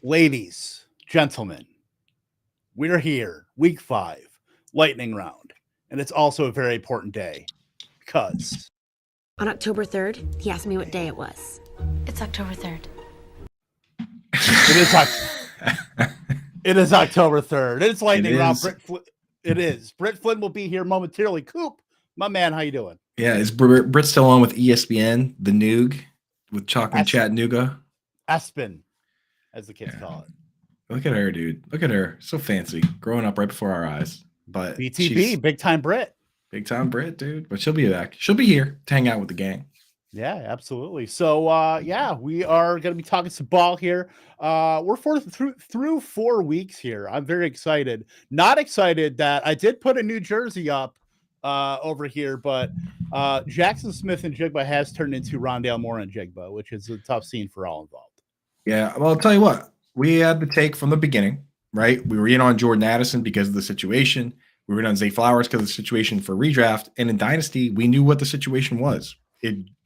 Ladies, gentlemen, we're here, week 5, lightning round. And it's also a very important day because on October 3rd, he asked me what day it was. It's October 3rd. It is October 3rd. It's lightning round. It is. Britt Flinn will be here momentarily. Coop, my man, how you doing? Yeah, is Britt still on with ESPN, the Noog, with Chalk and Chattanooga? Aspen, as the kids call it. Look at her, dude. Look at her. So fancy. Growing up right before our eyes. But BTB, big time Britt. Big time Britt, dude. But she'll be back. She'll be here to hang out with the gang. Yeah, absolutely. So, we are going to be talking some ball here. We're through 4 weeks here. I'm very excited. Not excited that I did put a new jersey up over here, but Jackson Smith and Jigba has turned into Rondale Moore and Jigba, which is a tough scene for all involved. Yeah, well, I'll tell you what. We had the take from the beginning, right? We were in on Jordan Addison because of the situation. We were in on Zay Flowers because of the situation for redraft. And in Dynasty, we knew what the situation was.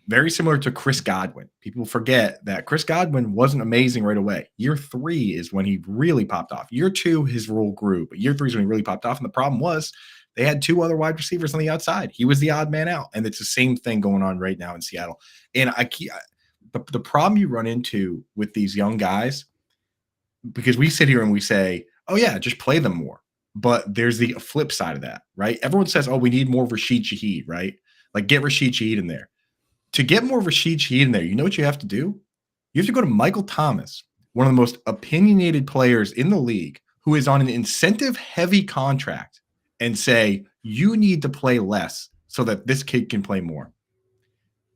Very similar to Chris Godwin. People forget that Chris Godwin wasn't amazing right away. Year 3 is when he really popped off. Year 2, his role grew, but year 3 is when he really popped off. And the problem was they had 2 other wide receivers on the outside. He was the odd man out. And it's the same thing going on right now in Seattle. And the problem you run into with these young guys, because we sit here and we say, oh yeah, just play them more. But there's the flip side of that, right? Everyone says, oh, we need more Rashid Shaheed, right? Like get Rashid Shaheed in there. To get more Rashid Shaheed in there, you know what you have to do? You have to go to Michael Thomas, one of the most opinionated players in the league, who is on an incentive-heavy contract, and say, you need to play less so that this kid can play more.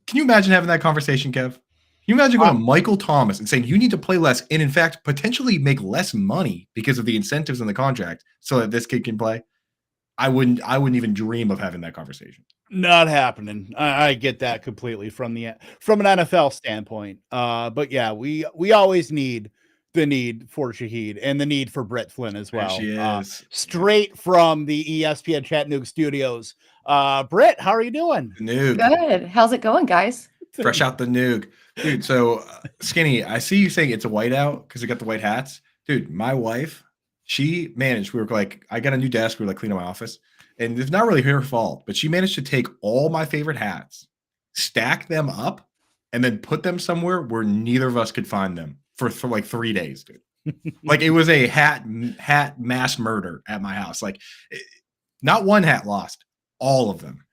Can you imagine having that conversation, Kev? Can you imagine going to Michael Thomas and saying you need to play less and, in fact, potentially make less money because of the incentives in the contract so that this kid can play? I wouldn't even dream of having that conversation. Not happening. I get that completely from an NFL standpoint. But yeah, we always need the need for Shaheed and the need for Britt Flinn as well. There she is. Straight from the ESPN Chattanooga studios. Britt, how are you doing? Noog. Good. How's it going, guys? Fresh out the Noog. Dude, so Skinny, I see you saying it's a whiteout because we got the white hats. Dude, my wife, she managed. We were like, I got a new desk. We were like cleaning my office. And it's not really her fault, but she managed to take all my favorite hats, stack them up, and then put them somewhere where neither of us could find them for like 3 days, dude. Like it was a hat mass murder at my house. Like not one hat lost, all of them.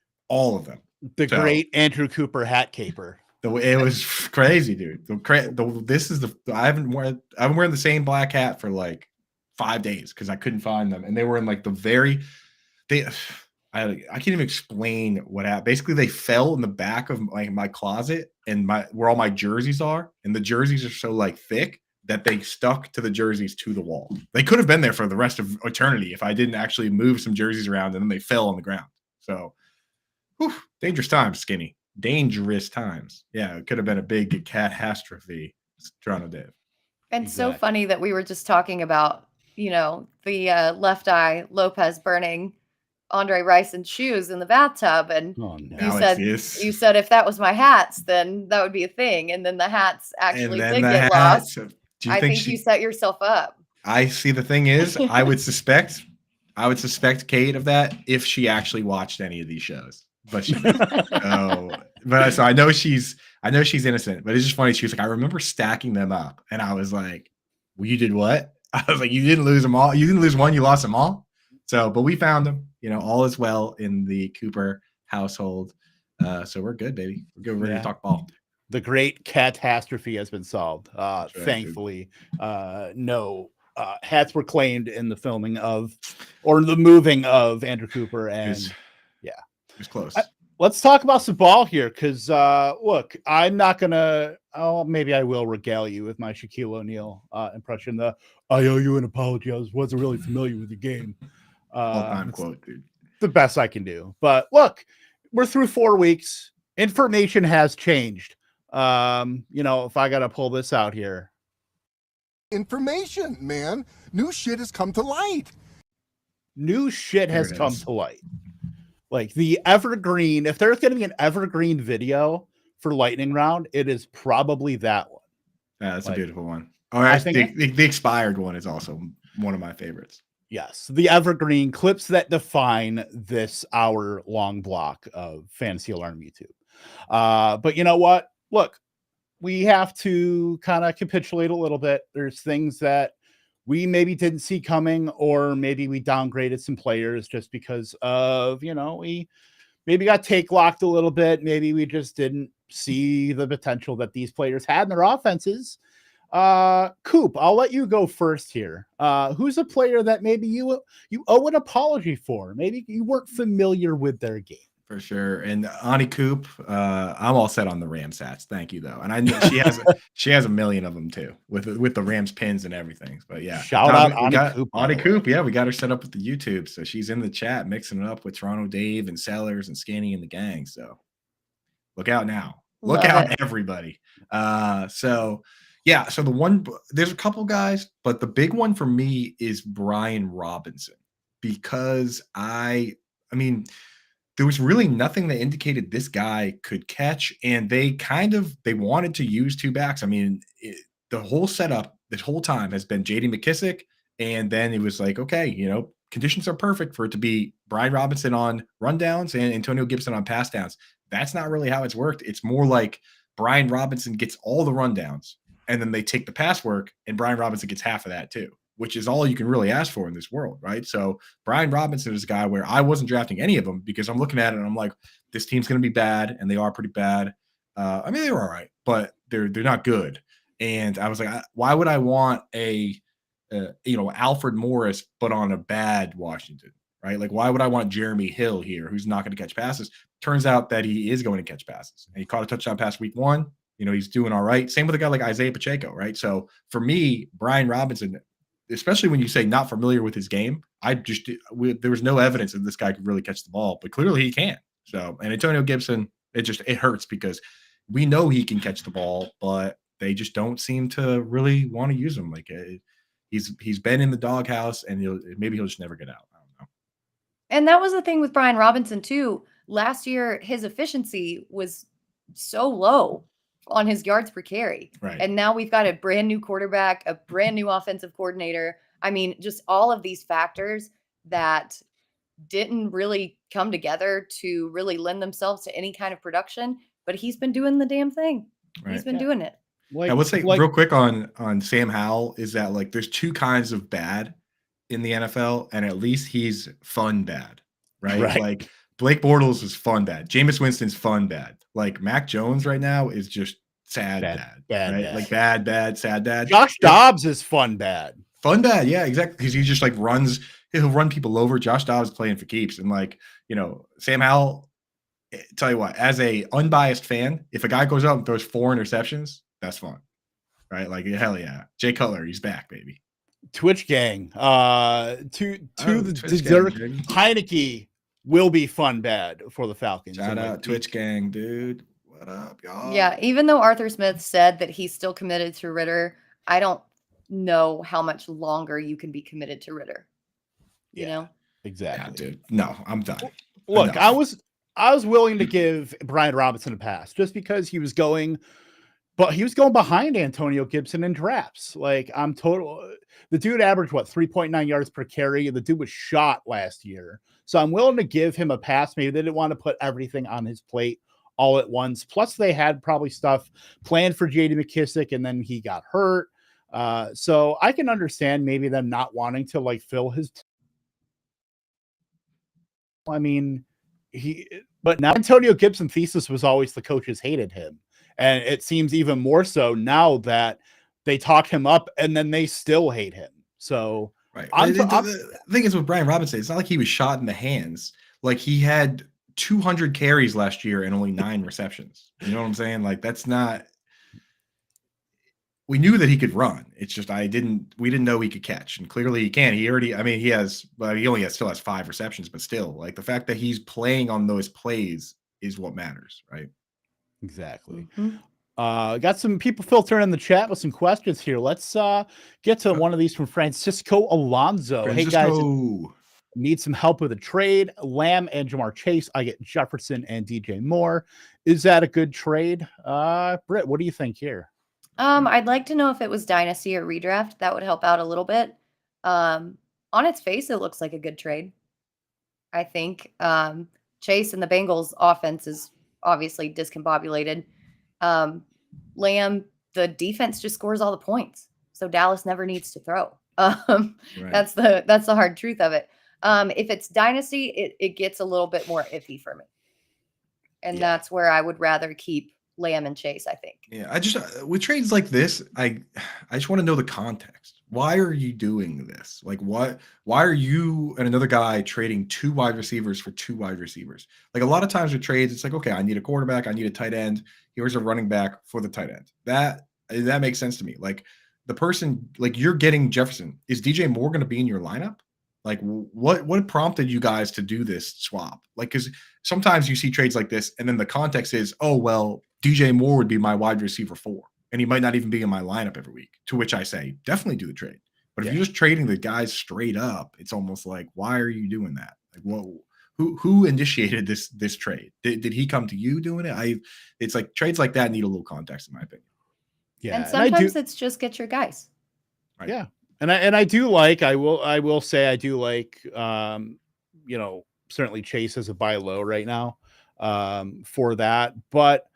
The great Andrew Cooper hat caper. It was crazy, dude. I haven't worn the same black hat for like 5 days because I couldn't find them, and they were in like I can't even explain what happened. Basically, they fell in the back of my closet and where all my jerseys are, and the jerseys are so like thick that they stuck to the jerseys to the wall. They could have been there for the rest of eternity if I didn't actually move some jerseys around, and then they fell on the ground. So, dangerous times, Skinny. Dangerous times. Yeah, it could have been a big catastrophe, Toronto Dave. And so funny that we were just talking about, the left eye Lopez burning Andre Rison's shoes in the bathtub, and you said if that was my hats, then that would be a thing, and then the hats actually did get lost. I think you set yourself up. I see. The thing is, I would suspect Kate of that if she actually watched any of these shows, but so I know she's innocent. But it's just funny. She was like, I remember stacking them up, and I was like, well, you did what? I was like, you didn't lose them all. You didn't lose one. You lost them all. So, but we found them. All is well in the Cooper household. So we're good, baby. We're good. We're ready to talk ball. The great catastrophe has been solved. Thankfully, no hats were claimed in the filming or the moving of Andrew Cooper. And it was close. Let's talk about some ball here. Cause look, I'm not gonna, maybe I will regale you with my Shaquille O'Neal impression. I owe you an apology. I wasn't really familiar with the game. All-time quote, dude. The best I can do. But look, we're through 4 weeks. Information has changed. If I got to pull this out here. Information, man. New shit has come to light. New shit has come to light. Like the evergreen, if there's going to be an evergreen video for Lightning Round, it is probably that one. Yeah, that's a beautiful one. Or I think the expired one is also one of my favorites. Yes, the evergreen clips that define this hour-long block of Fantasy Alarm YouTube. But you know what? Look, we have to kind of capitulate a little bit. There's things that we maybe didn't see coming, or maybe we downgraded some players just because of, we maybe got take locked a little bit. Maybe we just didn't see the potential that these players had in their offenses. Coop, I'll let you go first here. Who's a player that maybe you owe an apology for? Maybe you weren't familiar with their game. For sure. And Ani Coop, I'm all set on the Rams sats. Thank you though. And I know she has a million of them too with the Rams pins and everything. But yeah, shout out Ani Coop. Ani Coop, yeah, we got her set up with the YouTube. So she's in the chat mixing it up with Toronto Dave and Sellers and Skinny and the gang. So look out now. Look out, everybody. So the one, there's a couple guys, but the big one for me is Brian Robinson, because I mean, there was really nothing that indicated this guy could catch, and they wanted to use two backs. I mean, the whole setup this whole time has been J.D. McKissick, and then it was like, okay, conditions are perfect for it to be Brian Robinson on rundowns and Antonio Gibson on pass downs. That's not really how it's worked. It's more like Brian Robinson gets all the rundowns, and then they take the pass work, and Brian Robinson gets half of that too, which is all you can really ask for in this world, right? So Brian Robinson is a guy where I wasn't drafting any of them because I'm looking at it and I'm like, this team's going to be bad, and they are pretty bad. I mean, they were all right, but they're not good. And I was like, why would I want Alfred Morris but on a bad Washington, right? Like, why would I want Jeremy Hill here, who's not going to catch passes? Turns out that he is going to catch passes, and he caught a touchdown pass week 1. He's doing all right. Same with a guy like Isaiah Pacheco, right? So for me, Brian Robinson, especially when you say not familiar with his game, there was no evidence that this guy could really catch the ball, but clearly he can. So, and Antonio Gibson, it hurts because we know he can catch the ball, but they just don't seem to really want to use him. Like he's been in the doghouse, and maybe he'll just never get out. I don't know. And that was the thing with Brian Robinson too. Last year, his efficiency was so low on his yards per carry. Right. And now we've got a brand new quarterback, a brand new offensive coordinator. I mean, just all of these factors that didn't really come together to really lend themselves to any kind of production, but he's been doing the damn thing. Right. He's been doing it. I would say real quick on Sam Howell is that, like, there's two kinds of bad in the NFL, and at least he's fun bad, right? Like Blake Bortles is fun bad. Jameis Winston's fun bad. Like Mac Jones right now is just sad bad. Like bad, sad bad. Josh Dobbs is fun bad. Fun bad, yeah, exactly. Because he just like he'll run people over. Josh Dobbs is playing for keeps. And Sam Howell, tell you what, as a unbiased fan, if a guy goes out and throws 4 interceptions, that's fun. Right? Like, hell yeah. Jay Cutler, he's back, baby. Twitch gang. Heineke will be fun bad for the Falcons. Shout out Twitch gang, dude. What up, y'all? Yeah, even though Arthur Smith said that he's still committed to Ritter, I don't know how much longer you can be committed to Ritter. You know? Exactly. Yeah, dude. No, I'm done. Look, enough. I was willing to give Brian Robinson a pass just because he was going behind Antonio Gibson in drafts. Like, the dude averaged 3.9 yards per carry. The dude was shot last year. So I'm willing to give him a pass. Maybe they didn't want to put everything on his plate all at once. Plus they had probably stuff planned for J.D. McKissick, and then he got hurt. So I can understand maybe them not wanting to fill his. I mean, but now Antonio Gibson thesis was always the coaches hated him. And it seems even more so now that they talk him up and then they still hate him. So right. The thing is with Brian Robinson, it's not like he was shot in the hands. Like, he had 200 carries last year and only 9 receptions. You know what I'm saying? Like, that's not. We knew that he could run. It's just we didn't know he could catch, and clearly he can. He only still has 5 receptions, but still, like, the fact that he's playing on those plays is what matters, right? Exactly. Mm-hmm. Got some people filtering in the chat with some questions here. Let's get to one of these from Francisco Alonso. Hey guys, need some help with a trade. Lamb and Jamar Chase. I get Jefferson and DJ Moore. Is that a good trade? Britt, what do you think here? I'd like to know if it was dynasty or redraft. That would help out a little bit. On its face, it looks like a good trade. I think Chase and the Bengals offense is obviously discombobulated. Lamb, the defense just scores all the points, so Dallas never needs to throw. Right. That's the hard truth of it. If it's dynasty, it gets a little bit more iffy for me, and that's where I would rather keep Lamb and Chase, I think. Yeah, I just with trades like this, I just want to know the context. Why are you doing this? Like, why are you and another guy trading 2 wide receivers for 2 wide receivers? Like, a lot of times with trades, it's like, okay, I need a quarterback, I need a tight end. Here's a running back for the tight end. That makes sense to me. Like, the person, like, you're getting Jefferson. Is DJ Moore going to be in your lineup? Like, what prompted you guys to do this swap? Like, because sometimes you see trades like this, and then the context is, oh, well, DJ Moore would be my wide receiver 4, and he might not even be in my lineup every week, to which I say, definitely do the trade. But if you're just trading the guys straight up, it's almost like, why are you doing that? Like, who initiated this trade? Did he come to you doing it? It's like trades like that need a little context, in my opinion. Yeah. And sometimes it's just get your guys. Right. Yeah. And I do like, I will say I do like, certainly Chase as a buy low right now for that, but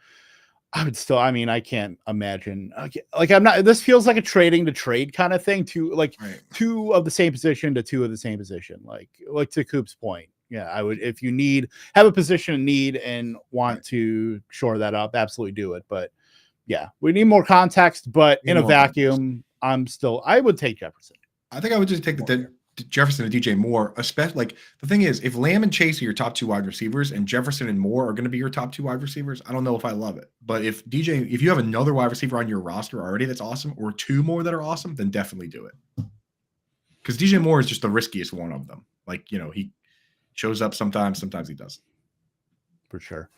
I would still, I can't imagine, like, this feels like a trading to trade kind of thing, to like 2 of the same position to 2 of the same position. Like to Coop's point. Yeah. I would, if you have a position in need and want to shore that up, absolutely do it. But yeah, we need more context, but in a vacuum, I would take Jefferson. I think I would just take the Jefferson and DJ Moore, especially. Like, the thing is, if Lamb and Chase are your top 2 wide receivers and Jefferson and Moore are going to be your top 2 wide receivers, I don't know if I love it. But if you have another wide receiver on your roster already that's awesome, or 2 more that are awesome, then definitely do it. Because DJ Moore is just the riskiest one of them. Like, he shows up sometimes he doesn't. For sure.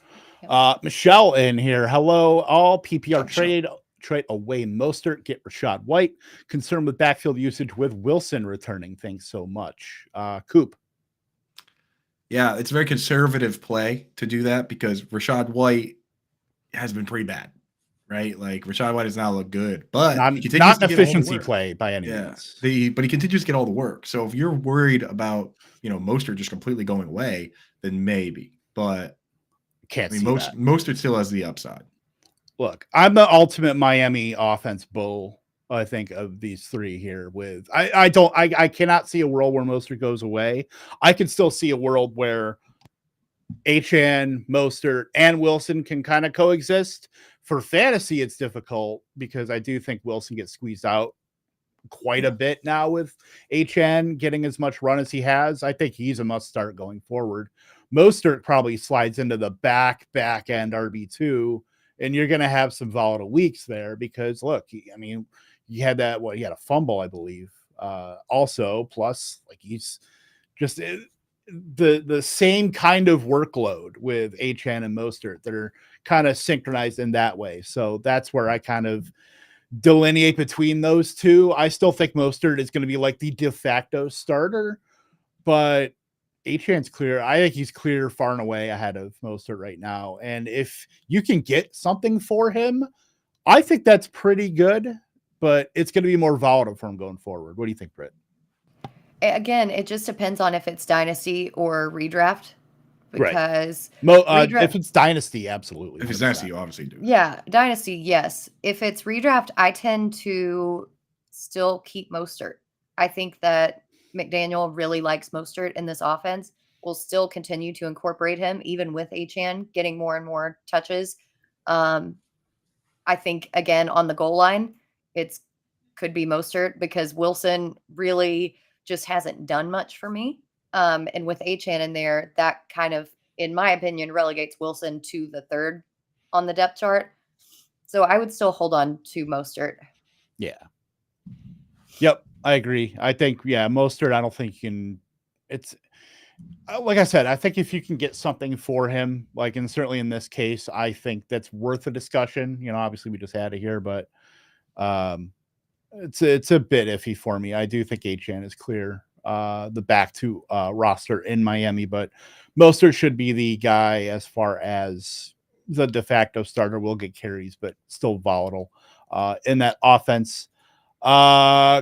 Michelle in here. Hello, all. PPR trade away Mostert, get Rashad White. Concerned with backfield usage with Wilson returning. Thanks so much. Coop. Yeah, it's a very conservative play to do that because Rashad White has been pretty bad, right? Like, Rashad White does not look good, but not an efficiency play by any means. But he continues to get all the work. So if you're worried about, Mostert just completely going away, then maybe. But Mostert still has the upside. Look, I'm the ultimate Miami offense bull, I think, of these 3 here. With I cannot see a world where Mostert goes away. I can still see a world where HN, Mostert, and Wilson can kind of coexist. For fantasy, it's difficult because I do think Wilson gets squeezed out quite a bit now with HN getting as much run as he has. I think he's a must start going forward. Mostert probably slides into the back end RB2. And you're going to have some volatile weeks there because, look, you had that, he had a fumble, I believe, also, plus, like, he's just the same kind of workload with HN and Mostert that are kind of synchronized in that way. So that's where I kind of delineate between those 2. I still think Mostert is going to be like the de facto starter, but HN's clear. I think he's clear far and away ahead of Mostert right now. And if you can get something for him, I think that's pretty good, but it's going to be more volatile for him going forward. What do you think, Britt? Again, it just depends on if it's dynasty or redraft. Because if it's dynasty, absolutely. If it's dynasty, you obviously do. Yeah, dynasty, yes. If it's redraft, I tend to still keep Mostert. I think that McDaniel really likes Mostert in this offense. Will still continue to incorporate him, even with HN getting more and more touches. I think, again, on the goal line, could be Mostert because Wilson really just hasn't done much for me. And with HN in there, that kind of, in my opinion, relegates Wilson to the 3rd on the depth chart. So I would still hold on to Mostert. Yeah. Yep. I agree. I think, Mostert, I don't think you can, it's like I said, I think if you can get something for him, like, and certainly in this case, I think that's worth a discussion. Obviously we just had it here, but it's a bit iffy for me. I do think HN is clear, the back to roster in Miami, but Mostert should be the guy as far as the de facto starter, will get carries, but still volatile in that offense.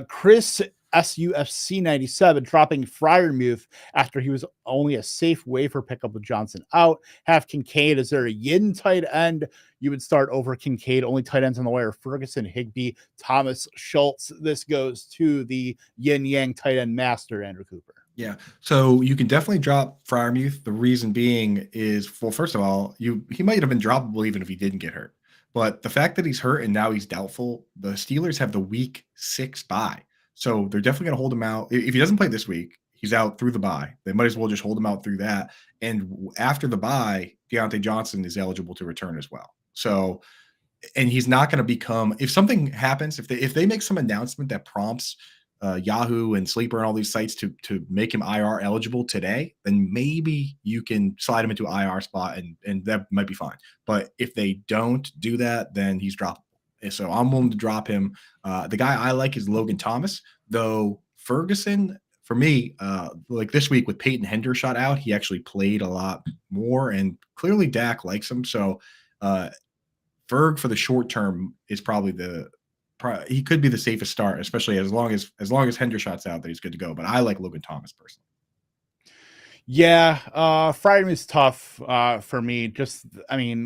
Chris SUFC 97 dropping Freiermuth after he was only a safe waiver pickup with Johnson out. Have Kincaid. Is there a yin tight end you would start over Kincaid? Only tight ends on the wire: Ferguson, Higbee, Thomas, Schultz. This goes to the yin yang tight end master, Andrew Cooper. Yeah, so you can definitely drop Freiermuth. The reason being is, well, first of all, he might have been droppable even if he didn't get hurt. But the fact that he's hurt and now he's doubtful, the Steelers have the week 6 bye. So they're definitely going to hold him out. If he doesn't play this week, he's out through the bye. They might as well just hold him out through that. And after the bye, Deontay Johnson is eligible to return as well. So, and he's not going to become, if something happens, if they make some announcement that prompts Yahoo and Sleeper and all these sites to make him IR eligible today, then maybe you can slide him into an IR spot and that might be fine. But if they don't do that, then he's droppable. So I'm willing to drop him. The guy I like is Logan Thomas, though Ferguson, for me, like this week with Peyton Hendershot out, he actually played a lot more, and clearly Dak likes him. So Ferg for the short term is probably he could be the safest start, especially as long as Hendershot's out, that he's good to go. But I like Logan Thomas personally. Yeah, Friday is tough for me.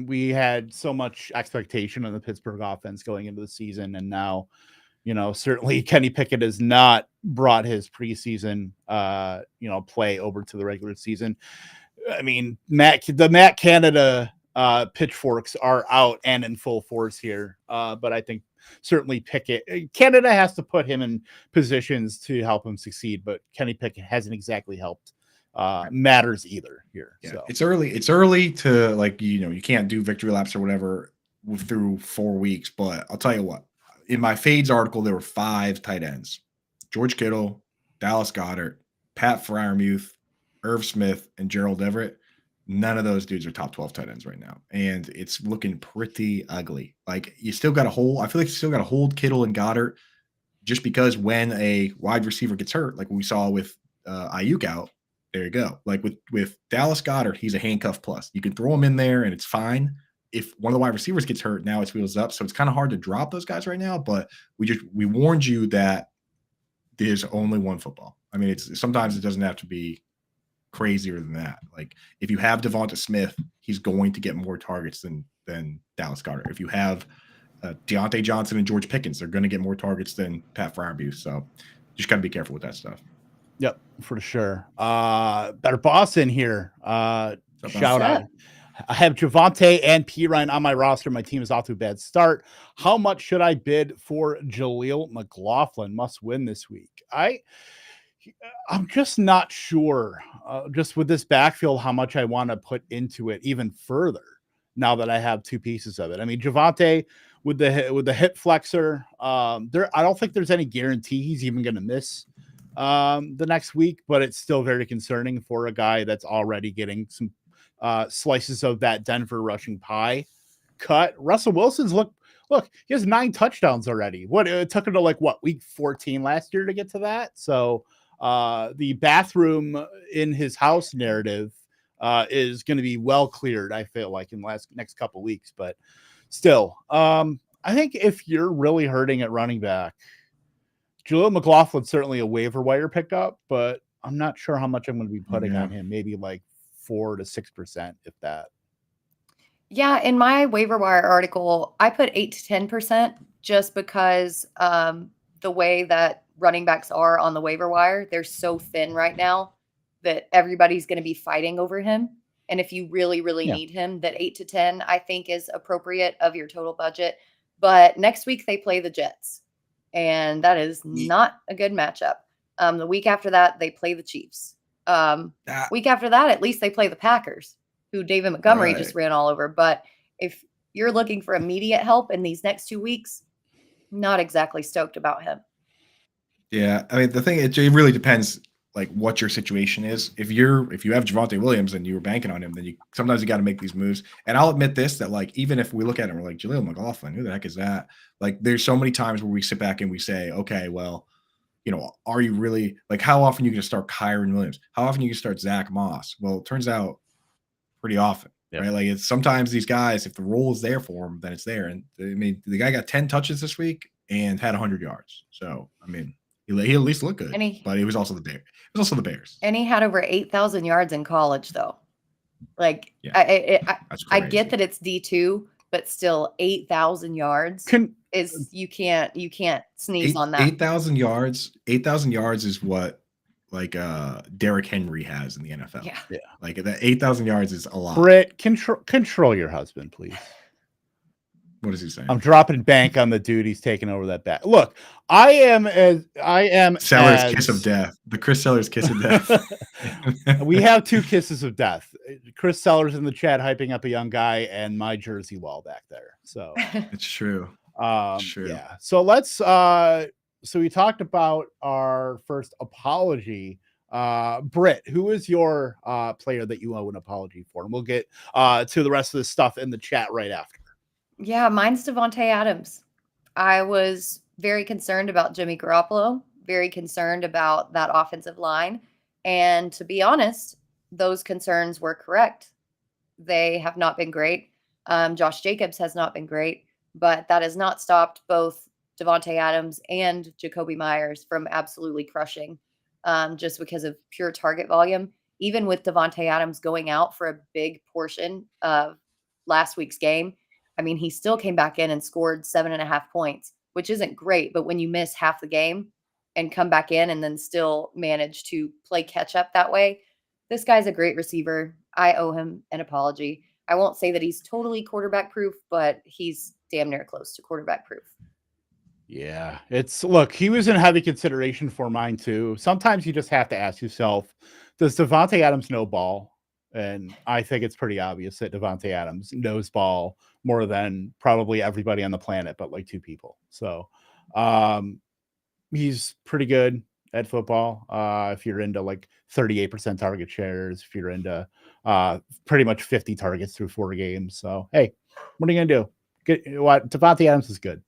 We had so much expectation on the Pittsburgh offense going into the season, and now, certainly Kenny Pickett has not brought his preseason, play over to the regular season. I mean, the Matt Canada pitchforks are out and in full force here, but I think certainly Pickett, Canada has to put him in positions to help him succeed, but Kenny Pickett hasn't exactly helped matters either here. Yeah, so it's early to you can't do victory laps or whatever through 4 weeks, but I'll tell you what, in my fades article there were 5 tight ends: George Kittle, Dallas Goedert, Pat Freiermuth, Irv Smith, and Gerald Everett. None of those dudes are top 12 tight ends right now, and it's looking pretty ugly. Like, you still got to hold. I feel like you still got to hold Kittle and Goddard, just because when a wide receiver gets hurt, like we saw with Ayuk out, there you go. Like with Dallas Goedert, he's a handcuff plus. You can throw him in there and it's fine. If one of the wide receivers gets hurt, now it's wheels up. So it's kind of hard to drop those guys right now. But we warned you that there's only one football. I mean, sometimes it doesn't have to be crazier than that. Like, if you have Devonta Smith, he's going to get more targets than Dallas Goedert. If you have Deontay Johnson and George Pickens, they're going to get more targets than Pat Freiermuth. So just got to be careful with that stuff. Yep, for sure. Better boss in here. Shout out. I have Javonte and P. Ryan on my roster. My team is off to a bad start. How much should I bid for Jaleel McLaughlin? Must win this week. I'm just not sure, just with this backfield, how much I want to put into it even further now that I have 2 pieces of it. I mean, Javonte with the hip flexor, I don't think there's any guarantee he's even going to miss the next week, but it's still very concerning for a guy that's already getting some slices of that Denver rushing pie cut. Russell Wilson's look, he has 9 touchdowns already. It took him to week 14 last year to get to that. So the bathroom in his house narrative is going to be well cleared, I feel like, in the next couple of weeks. But still, I think if you're really hurting at running back, Jaleel McLaughlin's certainly a waiver wire pickup, but I'm not sure how much I'm going to be putting on him. Maybe 4 to 6%, if that. Yeah, in my waiver wire article, I put 8 to 10% just because the way that running backs are on the waiver wire, they're so thin right now that everybody's going to be fighting over him. And if you really, really need him, that 8 to 10, I think, is appropriate of your total budget. But next week they play the Jets, and that is not a good matchup. The week after that, they play the Chiefs. Week after that, at least they play the Packers, who David Montgomery just ran all over. But if you're looking for immediate help in these next 2 weeks, not exactly stoked about him. Yeah, I mean, the thing, it really depends what your situation is. If you have Javonte Williams and you were banking on him, then sometimes you got to make these moves. And I'll admit this, that even if we look at it, we're like, Jaleel McLaughlin, who the heck is that? There's so many times where we sit back and we say, okay, well, are you really, how often are you going to start Kyron Williams? How often are you going to start Zach Moss? Well, it turns out pretty often, right? Like it's sometimes these guys, if the role is there for them, then it's there. And I mean, the guy got 10 touches this week and had 100 yards. So I mean, he at least looked good. But it was also the Bears. It was also the Bears. And he had over 8,000 yards in college, though. Like I get that it's D2, but still 8,000 yards is you can't sneeze on that. 8,000 yards. 8,000 yards is what like Derrick Henry has in the NFL. Yeah. Like that 8,000 yards is a lot. Britt, control your husband, please. What is he saying? I'm dropping bank on the dude. He's taking over that bat. Look, I am Sellers kiss of death. The Chris Sellers kiss of death. We have 2 kisses of death. Chris Sellers in the chat hyping up a young guy, and my jersey wall back there. So it's true. True. Yeah. So let's. So we talked about our first apology. Britt, who is your player that you owe an apology for? And we'll get to the rest of the stuff in the chat right after. Yeah, mine's Davante Adams. I was very concerned about Jimmy Garoppolo, very concerned about that offensive line. And to be honest, those concerns were correct. They have not been great. Josh Jacobs has not been great, but that has not stopped both Davante Adams and Jacoby Myers from absolutely crushing just because of pure target volume. Even with Davante Adams going out for a big portion of last week's game, I mean, he still came back in and scored 7.5 points, which isn't great. But when you miss half the game and come back in and then still manage to play catch up that way, this guy's a great receiver. I owe him an apology. I won't say that he's totally quarterback proof, but he's damn near close to quarterback proof. Yeah, look, he was in heavy consideration for mine too. Sometimes you just have to ask yourself, does Davante Adams know ball? And I think it's pretty obvious that Davante Adams knows ball more than probably everybody on the planet, but like 2 people. So he's pretty good at football. If you're into like 38% target shares, if you're into pretty much 50 targets through 4 games. So, hey, what are you going to do? Davante Adams is good.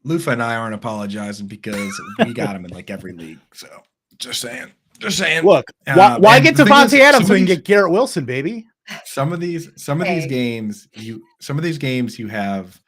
Lufa and I aren't apologizing because we got him in like every league. So just saying. Look, why get Davante Adams when you get Garrett Wilson, baby? Some of these games you have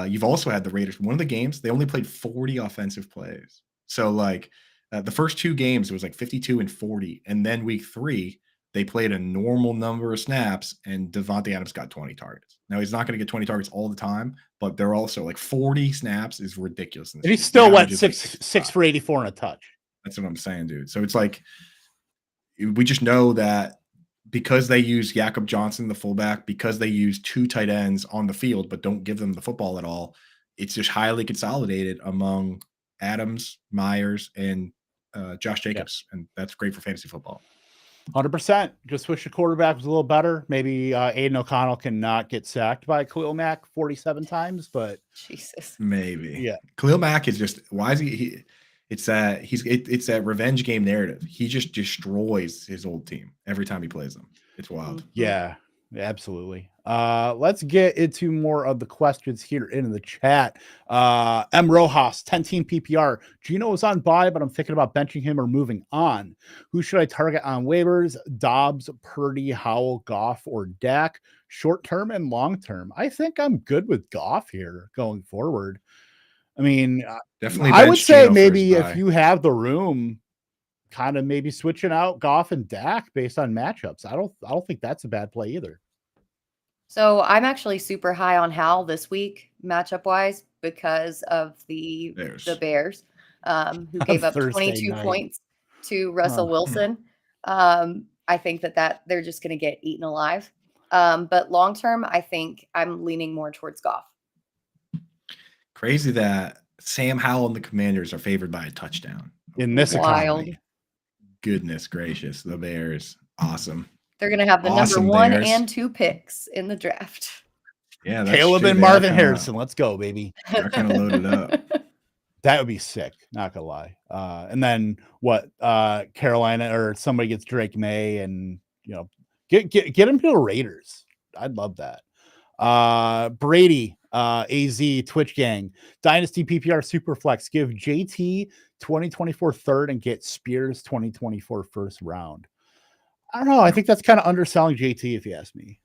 you've also had the Raiders. One of the games they only played 40 offensive plays. So like the first 2 games it was like 52 and 40, and then week 3 they played a normal number of snaps, and Davante Adams got 20 targets. Now he's not going to get 20 targets all the time, but they're also like 40 snaps is ridiculous. And he still went 6 for 84 and a touch. That's what I'm saying, dude. So it's like we just know that because they use Jakob Johnson, the fullback, because they use 2 tight ends on the field but don't give them the football at all, it's just highly consolidated among Adams, Myers, and Josh Jacobs. Yeah. And that's great for fantasy football. 100%. Just wish the quarterback was a little better. Maybe Aiden O'Connell can not get sacked by Khalil Mack 47 times, but Jesus, maybe. Yeah, Khalil Mack is just why is he it's that revenge game narrative. He just destroys his old team every time he plays them. It's wild. Yeah, absolutely. Let's get into more of the questions here in the chat. M. Rojas, 10-team PPR. Gino is on bye, but I'm thinking about benching him or moving on. Who should I target on waivers? Dobbs, Purdy, Howell, Goff, or Dak? Short term and long term. I think I'm good with Goff here going forward. I mean, definitely. I would say maybe if you have the room, kind of maybe switching out Goff and Dak based on matchups. I don't think that's a bad play either. So I'm actually super high on Hal this week, matchup wise, because of the Bears, who gave up 22 points to Russell Wilson. I think that they're just going to get eaten alive. But long term, I think I'm leaning more towards Goff. Crazy that Sam Howell and the Commanders are favored by a touchdown in this economy. Goodness gracious, the Bears, awesome. They're going to have the number 1 and 2 picks in the draft. Yeah, that's Caleb true. And Marvin Harrison. Let's go, baby. They're kind of loaded up. That would be sick. Not gonna lie. And then what? Carolina or somebody gets Drake May, and get him to the Raiders. I'd love that. Brady, AZ, Twitch Gang, Dynasty PPR Superflex. Give JT 2024 third and get Spears 2024 first round. I don't know. I think that's kind of underselling JT, if you ask me.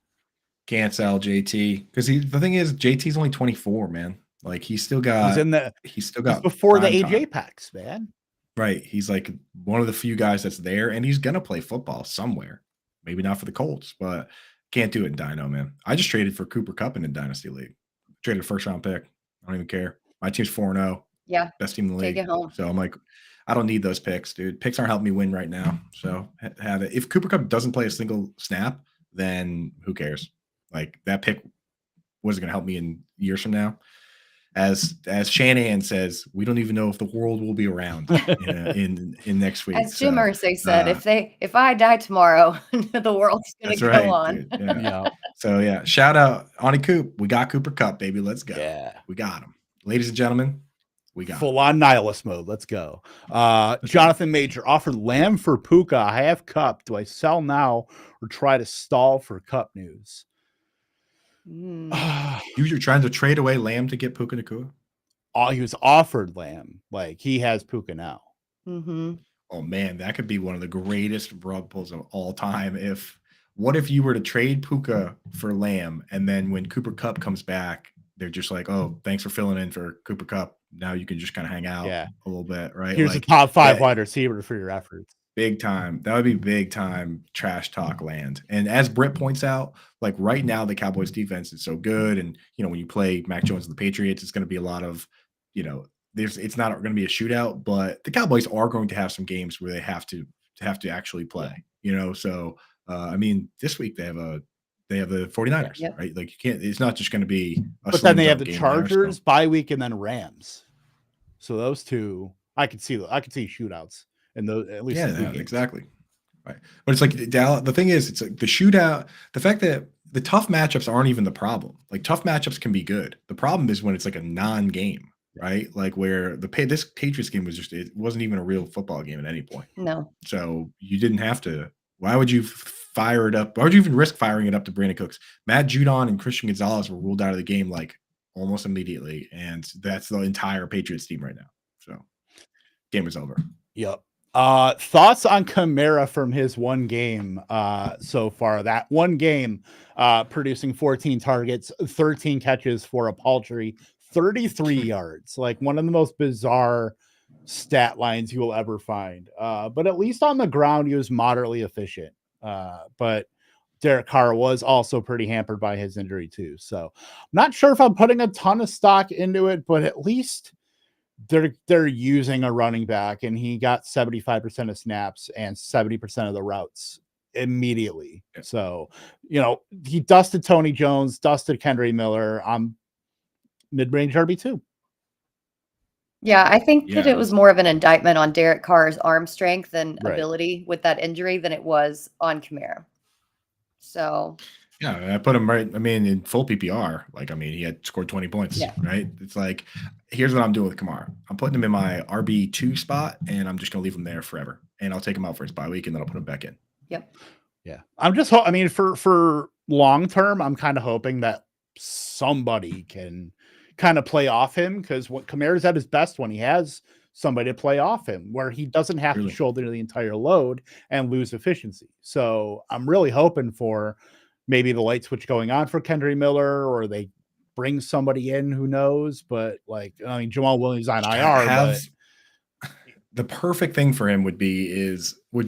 Can't sell JT because the thing is JT's only 24, man. Like he's still got he's before the age time. apex, man. Right. He's like one of the few guys that's there, and he's gonna play football somewhere. Maybe not for the Colts, but can't do it in Dino, man. I just traded for Cooper Kupp in the Dynasty League. Traded a first round pick. I don't even care. My team's 4-0. Yeah. Best team in the league. Take it home. So I'm like, I don't need those picks, dude. Picks aren't helping me win right now. So have it. If Cooper Kupp doesn't play a single snap, then who cares? Like that pick wasn't going to help me in years from now. As Shanahan says, we don't even know if the world will be around in next week. As Jim Irsay said, if I die tomorrow, the world's going to go on. Yeah. So yeah, shout out Ani Coop. We got Cooper Kupp, baby. Let's go. Yeah, we got him, ladies and gentlemen. We got full on nihilist mode. Let's go. Jonathan Major offered Lamb for Puka. I have Kupp. Do I sell now or try to stall for Kupp news? You're trying to trade away Lamb to get Puka Nacua? Oh, he was offered Lamb. Like he has Puka now. Mm-hmm. Oh man, that could be one of the greatest rug pulls of all time. What if you were to trade Puka for Lamb, and then when Cooper Kupp comes back, they're just like, "Oh, thanks for filling in for Cooper Kupp. Now you can just kind of hang out a little bit, right? Here's a top 5 wide receiver for your efforts." Big time. That would be big time trash talk land. And as Britt points out, like right now, the Cowboys defense is so good. And, when you play Mac Jones and the Patriots, it's going to be a lot of, it's not going to be a shootout, but the Cowboys are going to have some games where they have to actually play, So, I mean, this week they have the 49ers, right? Like it's not just going to be, but then they have the Chargers, bye week, and then Rams. So those two, I could see shootouts. And those, at least, exactly, right. But it's like Dallas. The thing is, it's like the shootout. The fact that the tough matchups aren't even the problem. Like tough matchups can be good. The problem is when it's like a non-game, right? Like where this Patriots game it wasn't even a real football game at any point. No. So you didn't have to. Why would you fire it up? Why would you even risk firing it up to Brandon Cooks? Matt Judon and Christian Gonzalez were ruled out of the game like almost immediately, and that's the entire Patriots team right now. So game is over. Yep. Thoughts on Kamara from his one game so far. That one game producing 14 targets, 13 catches for a paltry 33 yards. Like one of the most bizarre stat lines you will ever find. But at least on the ground, he was moderately efficient. But Derek Carr was also pretty hampered by his injury too. So I'm not sure if I'm putting a ton of stock into it, but at least they're using a running back, and he got 75% of snaps and 70% of the routes immediately. Yeah. So, he dusted Tony Jones, dusted Kendry Miller on mid-range RB2. Yeah, I think that it was more of an indictment on Derek Carr's arm strength and ability with that injury than it was on Kamara. So yeah, I put him right. I mean, in full PPR, he had scored 20 points, right? It's like, here's what I'm doing with Kamara. I'm putting him in my RB2 spot, and I'm just going to leave him there forever. And I'll take him out for his bye week, and then I'll put him back in. Yep. Yeah. I'm just, for long term, I'm kind of hoping that somebody can kind of play off him, because when Kamara's at his best when he has somebody to play off him, where he doesn't have to shoulder the entire load and lose efficiency. So I'm really hoping for maybe the light switch going on for Kendry Miller, or they bring somebody in, who knows? But Jamal Williams on IR. The perfect thing for him would be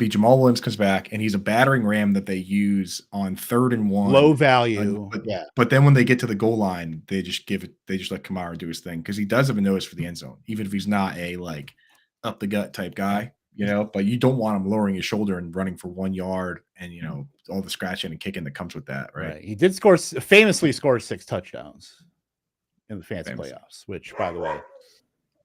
Jamal Williams comes back, and he's a battering ram that they use on 3rd and 1, low value. But then when they get to the goal line, they just let Kamara do his thing, because he does have a nose for the end zone, even if he's not a up the gut type guy. But you don't want him lowering his shoulder and running for 1 yard and, all the scratching and kicking that comes with that. Right. He did famously score 6 touchdowns in the fantasy playoffs, which, by the way,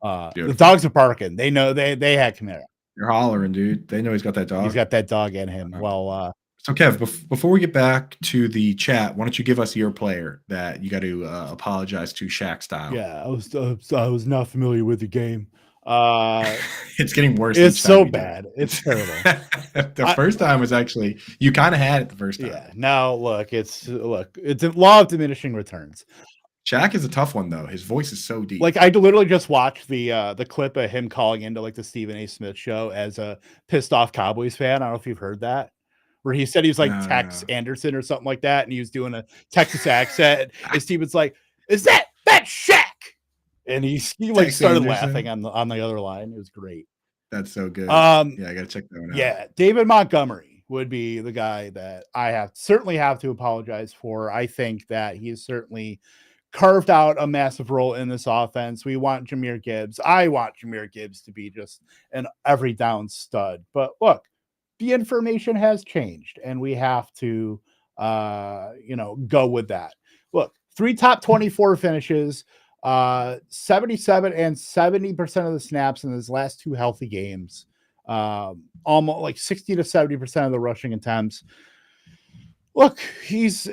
the dogs are barking. They know they had Kamara. You're hollering, dude. They know he's got that dog. He's got that dog in him. Well, so Kev, before we get back to the chat, why don't you give us your player that you got to apologize to Shaq style? Yeah, I was not familiar with the game. It's getting worse. It's so bad. It's terrible. The first time was actually, you kind of had it the first time. Yeah. Now it's a law of diminishing returns. Shaq is a tough one though. His voice is so deep. I literally just watched the clip of him calling into the Stephen A. Smith show as a pissed off Cowboys fan. I don't know if you've heard that, where he said he was like No, Tex no. Anderson or something like that, and he was doing a Texas accent. And Steven's like, "Is that Shaq?" And he like Tex started Anderson. laughing on the other line. It was great. That's so good. Yeah, I gotta check that one out. Yeah, David Montgomery would be the guy that I certainly have to apologize for. I think that he has certainly carved out a massive role in this offense. We want Jahmyr Gibbs. I want Jahmyr Gibbs to be just an every down stud. But look, the information has changed, and we have to, go with that. Look, 3 top 24 finishes, 77 and 70% of the snaps in his last 2 healthy games, almost like 60 to 70% of the rushing attempts. Look, he's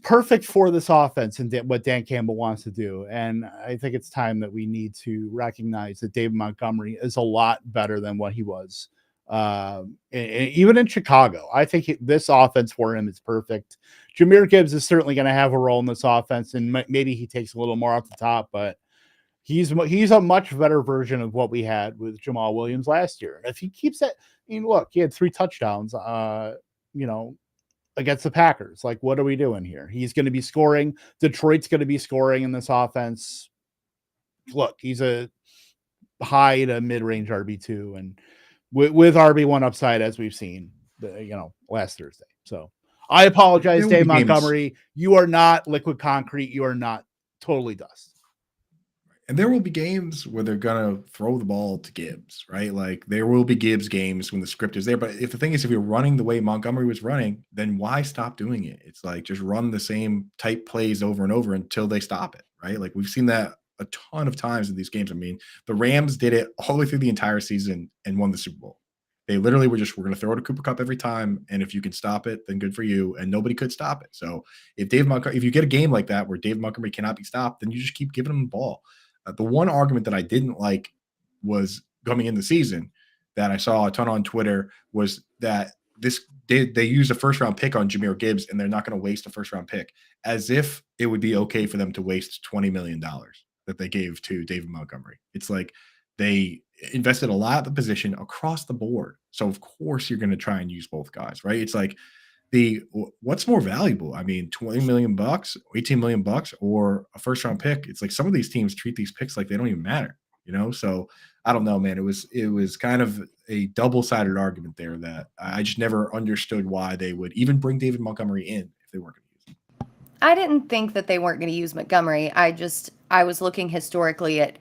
perfect for this offense and what Dan Campbell wants to do. And I think it's time that we need to recognize that David Montgomery is a lot better than what he was. Even in Chicago, I think this offense for him is perfect. Jahmyr Gibbs is certainly going to have a role in this offense, and maybe he takes a little more off the top, but he's a much better version of what we had with Jamal Williams last year. If he keeps that, look, he had 3 touchdowns, against the Packers. Like, what are we doing here? He's going to be scoring. Detroit's going to be scoring in this offense. Look, he's a high to mid-range RB2, and with RB1 upside, as we've seen, last Thursday. So I apologize, Dave Montgomery. You are not liquid concrete. You are not totally dust. And there will be games where they're going to throw the ball to Gibbs, right? Like, there will be Gibbs games when the script is there. But if the thing is, if you're running the way Montgomery was running, then why stop doing it? It's like, just run the same type plays over and over until they stop it, right? Like, we've seen that a ton of times in these games. I mean, the Rams did it all the way through the entire season and won the Super Bowl. They literally were just, we're going to throw it to Cooper Kupp every time, and if you can stop it, then good for you. And nobody could stop it. So if you get a game like that where Dave Montgomery cannot be stopped, then you just keep giving him the ball. The one argument that I didn't like was coming in the season that I saw a ton on Twitter was that they used a first-round pick on Jahmyr Gibbs, and they're not going to waste a first-round pick, as if it would be okay for them to waste $20 million that they gave to David Montgomery. It's like they invested a lot at the position across the board. So, of course, you're going to try and use both guys, right? It's like what's more valuable? I mean, $20 million, $18 million, or a first round pick. It's like some of these teams treat these picks like they don't even matter, So I don't know, man. It was kind of a double-sided argument there that I just never understood why they would even bring David Montgomery in if they weren't going to use him. I didn't think that they weren't going to use Montgomery. I was looking historically at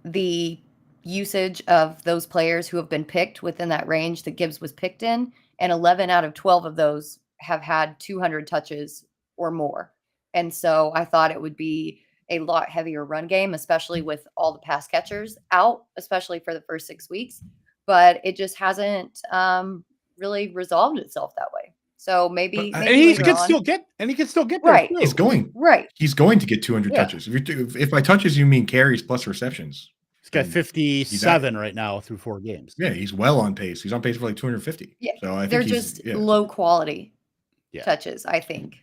the usage of those players who have been picked within that range that Gibbs was picked in, and 11 out of 12 of those have had 200 touches or more. And so I thought it would be a lot heavier run game, especially with all the pass catchers out, especially for the first 6 weeks. But it just hasn't really resolved itself that way. So maybe he can still get there. Right. Too. He's going. Right. He's going to get 200 touches. If by touches you mean carries plus receptions. He's got 57 right now through 4 games. Yeah, he's well on pace. He's on pace for like 250. Yeah. So I think they're just low quality touches, I think.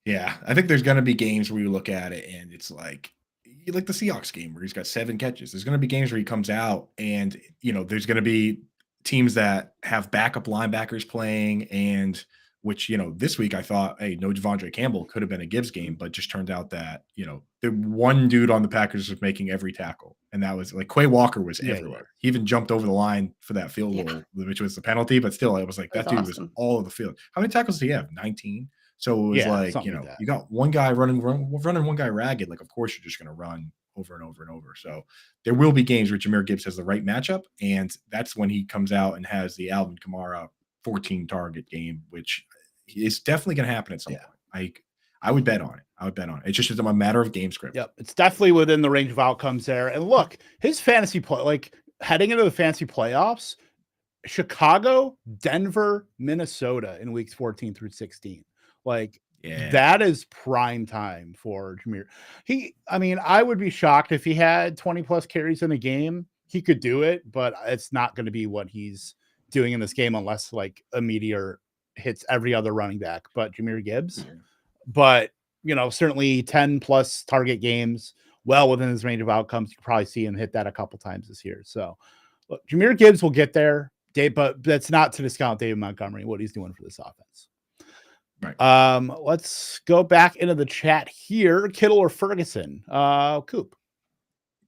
Yeah, I think there's going to be games where you look at it and it's like the Seahawks game where he's got 7 catches. There's going to be games where he comes out and, there's going to be teams that have backup linebackers playing, and which, this week I thought, hey, no Devondre Campbell could have been a Gibbs game, but just turned out that, the one dude on the Packers was making every tackle. And that was like Quay Walker was everywhere. Yeah. He even jumped over the line for that field goal, which was the penalty, but still, it was like that dude was all of the field. How many tackles did he have? 19. So it was you got one guy running one guy ragged. Like, of course, you're just going to run over and over and over. So there will be games where Jahmyr Gibbs has the right matchup, and that's when he comes out and has the Alvin Kamara 14 target game, which is definitely going to happen at some point. I would bet on it. It's just a matter of game script. Yep. It's definitely within the range of outcomes there. And look, his fantasy play, like heading into the fantasy playoffs, Chicago, Denver, Minnesota in weeks 14 through 16. Like, that is prime time for Jahmyr. I would be shocked if he had 20 plus carries in a game. He could do it, but it's not going to be what he's doing in this game unless like a meteor hits every other running back but Jahmyr Gibbs. Mm-hmm. But, certainly 10 plus target games, well within his range of outcomes. You can probably see him hit that a couple times this year. So look, Jahmyr Gibbs will get there. Dave, but that's not to discount David Montgomery, what he's doing for this offense. Right. Let's go back into the chat here. Kittle or Ferguson? Coop.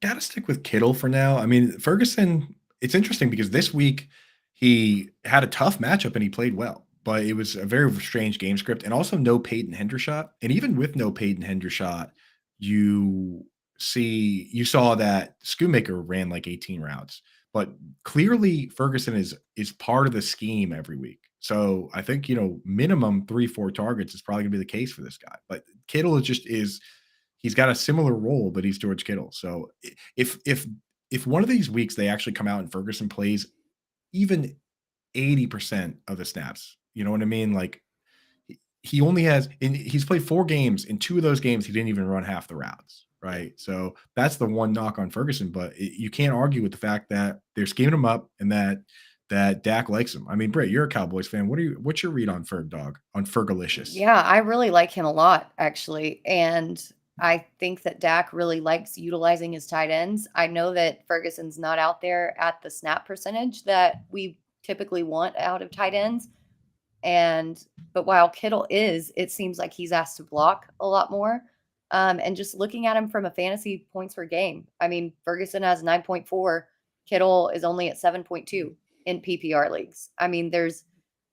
Got to stick with Kittle for now. I mean, Ferguson, it's interesting because this week he had a tough matchup and he played well, but it was a very strange game script, and also no Peyton Hendershot. And even with no Peyton Hendershot, you saw that Schoonmaker ran like 18 routes, but clearly Ferguson is part of the scheme every week. So I think, minimum 3-4 targets is probably gonna be the case for this guy. But Kittle is he's got a similar role, but he's George Kittle. So if one of these weeks they actually come out and Ferguson plays even 80% of the snaps, you know what I mean? Like he only he's played 4 games. In 2 of those games, he didn't even run half the routes, right? So that's the one knock on Ferguson, but you can't argue with the fact that they're scheming him up and that Dak likes him. I mean, Britt, you're a Cowboys fan. What's your read on Ferg Dog, on Fergalicious? Yeah, I really like him a lot, actually. And I think that Dak really likes utilizing his tight ends. I know that Ferguson's not out there at the snap percentage that we typically want out of tight ends. But while Kittle it seems like he's asked to block a lot more. And just looking at him from a fantasy points per game, I mean, Ferguson has 9.4. Kittle is only at 7.2 in PPR leagues. I mean, there's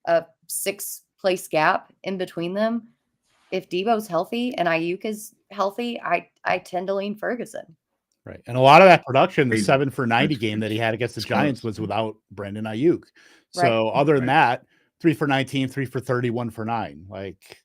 a 6-place gap in between them. If Debo's healthy and Ayuk is healthy, I tend to lean Ferguson. Right. And a lot of that production, the 7 for 90 game that he had against the Giants, was without Brandon Ayuk. So other than that, 3 for 19, 3 for 30, 1 for 9. Like,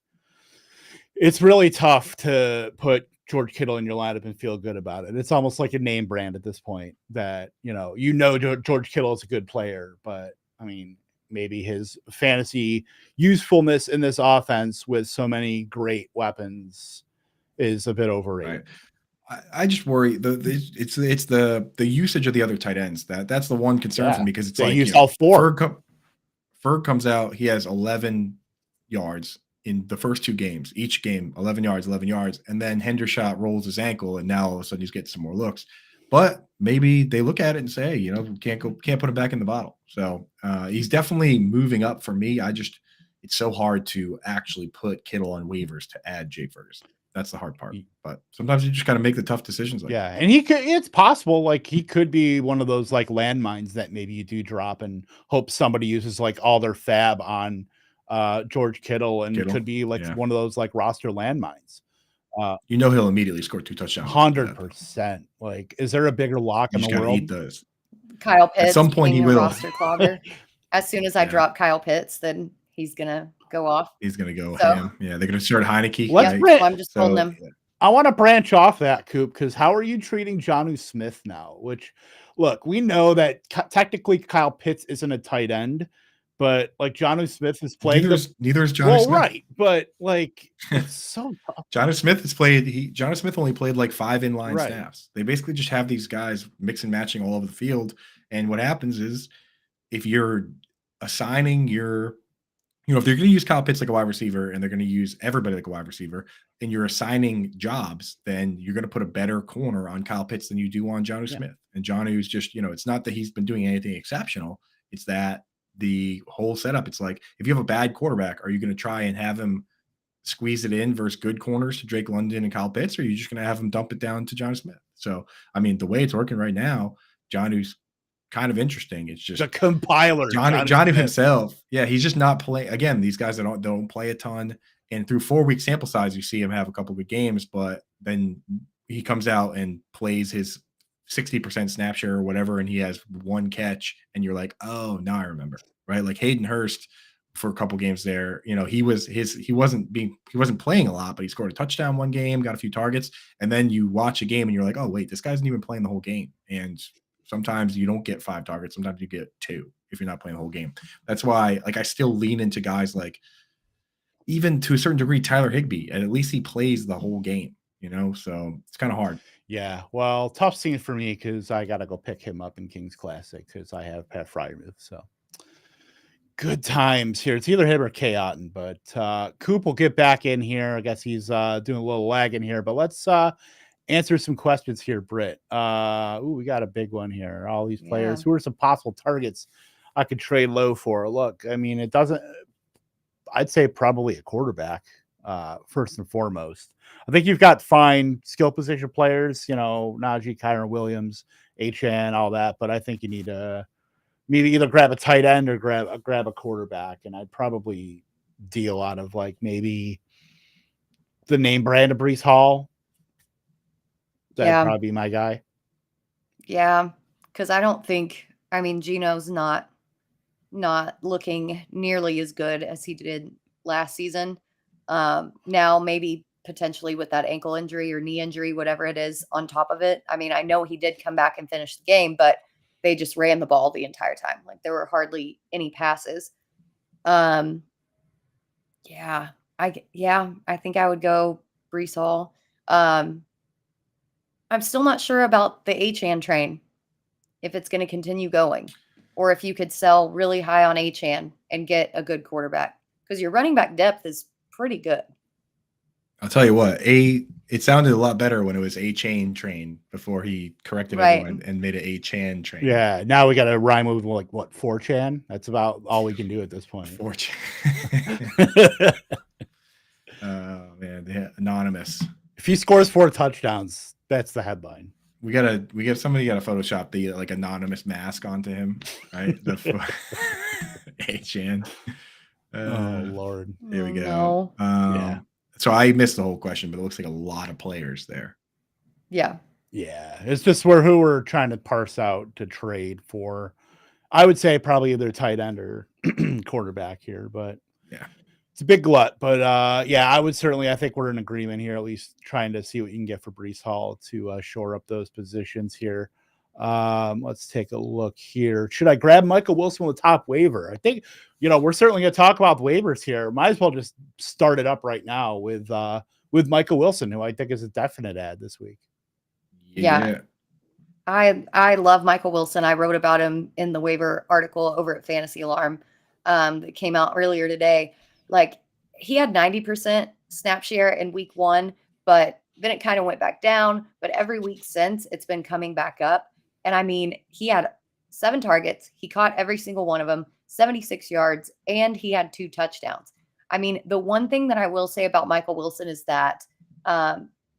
it's really tough to put George Kittle in your lineup and feel good about it. It's almost like a name brand at this point that, George Kittle is a good player, but I mean, maybe his fantasy usefulness in this offense with so many great weapons is a bit overrated. Right. I just worry it's the usage of the other tight ends. That's the one concern for me, because it's they use all 4. Ferg comes out, he has 11 yards in the first 2 games. Each game, 11 yards, and then Hendershot rolls his ankle, and now all of a sudden he's getting some more looks. But maybe they look at it and say, hey, can't put him back in the bottle. So he's definitely moving up for me. It's so hard to actually put Kittle on waivers to add Jay Ferguson. That's the hard part. But sometimes you just got to make the tough decisions. And it's possible, like, he could be one of those like landmines that maybe you do drop and hope somebody uses like all their fab on George Kittle, and could be like one of those like roster landmines. He'll immediately score 2 touchdowns. 100%. Like, is there a bigger lock in the world? Eat those. Kyle Pitts. At some point, he will. Roster clogger. As soon as I drop Kyle Pitts, then he's gonna go off. He's gonna go ham. Yeah, they're gonna start Heineke. I'm just holding him. I want to branch off that, Coop, because how are you treating Jonnu Smith now? Which, look, we know that technically Kyle Pitts isn't a tight end, but like Jonnu Smith is playing. Neither is Jonnu Smith. Right, but like it's so tough. Jonnu Smith only played like 5 inline snaps. They basically just have these guys mix and matching all over the field. And what happens is, if you're assigning if they're going to use Kyle Pitts like a wide receiver, and they're going to use everybody like a wide receiver, and you're assigning jobs, then you're going to put a better corner on Kyle Pitts than you do on Jonnu Smith. And Jonnu's just, it's not that he's been doing anything exceptional. It's that the whole setup, it's like, if you have a bad quarterback, are you going to try and have him squeeze it in versus good corners to Drake London and Kyle Pitts, or are you just going to have him dump it down to Jonnu Smith? So, I mean, the way it's working right now, Jonnu's kind of interesting. It's just a compiler. Jonnu himself. Yeah, he's just not playing. Again, these guys that don't play a ton, and through 4-week sample size, you see him have a couple good games, but then he comes out and plays his 60% snap share or whatever, and he has 1 catch, and you're like, oh, now I remember, right? Like Hayden Hurst for a couple games there, he wasn't playing a lot, but he scored a touchdown 1 game, got a few targets, and then you watch a game and you're like, oh wait, this guy's not even playing the whole game. And sometimes you don't get 5 targets. Sometimes you get 2 if you're not playing the whole game. That's why, like, I still lean into guys like, even to a certain degree, Tyler Higbee, and at least he plays the whole game, so it's kind of hard. Yeah, well, tough scene for me because I got to go pick him up in King's Classic because I have Pat Freiermuth. So good times here. It's either him or K. Otten, but Coop will get back in here. I guess he's doing a little lag in here, but let's answer some questions here, Britt. We got a big one here. All these players, who are some possible targets I could trade low for. Look, I mean, it doesn't. I'd say probably a quarterback first and foremost. I think you've got fine skill position players, Najee, Kyron Williams, HN, all that, but I think you need to maybe either grab a tight end or grab a quarterback, and I'd probably deal out of like maybe the name brand of Breece Hall. That'd probably be my guy. Yeah, because I don't think Geno's not looking nearly as good as he did last season. Now maybe potentially with that ankle injury or knee injury, whatever it is on top of it. I mean, I know he did come back and finish the game, but they just ran the ball the entire time. Like there were hardly any passes. I think I would go Breece Hall. I'm still not sure about the Achane train, if it's going to continue going, or if you could sell really high on Achane and get a good quarterback, because your running back depth is pretty good. I'll tell you what, it sounded a lot better when it was Achane train before he corrected everyone and made it Achane train. Yeah, now we got to rhyme with like what 4chan. That's about all we can do at this point. 4chan. Oh man, the anonymous. If he scores 4 touchdowns, that's the headline. Somebody got to Photoshop the like anonymous mask onto him, right? The Achane. Oh Lord, there we go. No. So I missed the whole question, but it looks like a lot of players there. Yeah. It's just who we're trying to parse out to trade for. I would say probably either tight end or quarterback here, but yeah, it's a big glut. But I think we're in agreement here, at least trying to see what you can get for Breece Hall to shore up those positions here. Let's take a look here. Should I grab Michael Wilson with top waiver? I think, we're certainly going to talk about waivers here. Might as well just start it up right now with Michael Wilson, who I think is a definite add this week. Yeah. I love Michael Wilson. I wrote about him in the waiver article over at Fantasy Alarm that came out earlier today. Like he had 90% snap share in week 1, but then it kind of went back down. But every week since, it's been coming back up. And I mean, he had 7 targets. He caught every single one of them, 76 yards, and he had 2 touchdowns. I mean, the one thing that I will say about Michael Wilson is that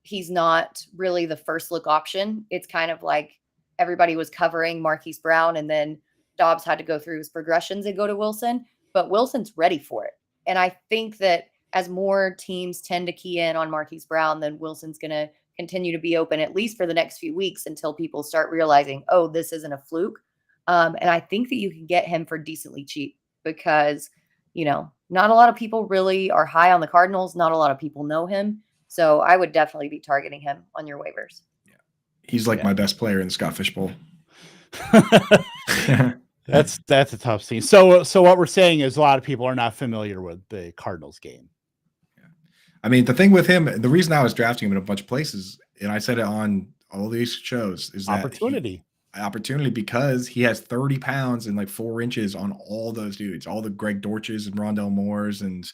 he's not really the first look option. It's kind of like everybody was covering Marquise Brown, and then Dobbs had to go through his progressions and go to Wilson. But Wilson's ready for it. And I think that as more teams tend to key in on Marquise Brown, then Wilson's going to continue to be open at least for the next few weeks until people start realizing, oh, this isn't a fluke. And I think that you can get him for decently cheap because, not a lot of people really are high on the Cardinals. Not a lot of people know him. So I would definitely be targeting him on your waivers. Yeah. He's like my best player in the Scott Fish Bowl. That's a tough scene. So what we're saying is a lot of people are not familiar with the Cardinals game. Yeah. I mean, the thing with him, the reason I was drafting him in a bunch of places, and I said it on all these shows, is that opportunity because he has 30 pounds and like 4 inches on all those dudes, all the Greg Dortches and Rondell Moores and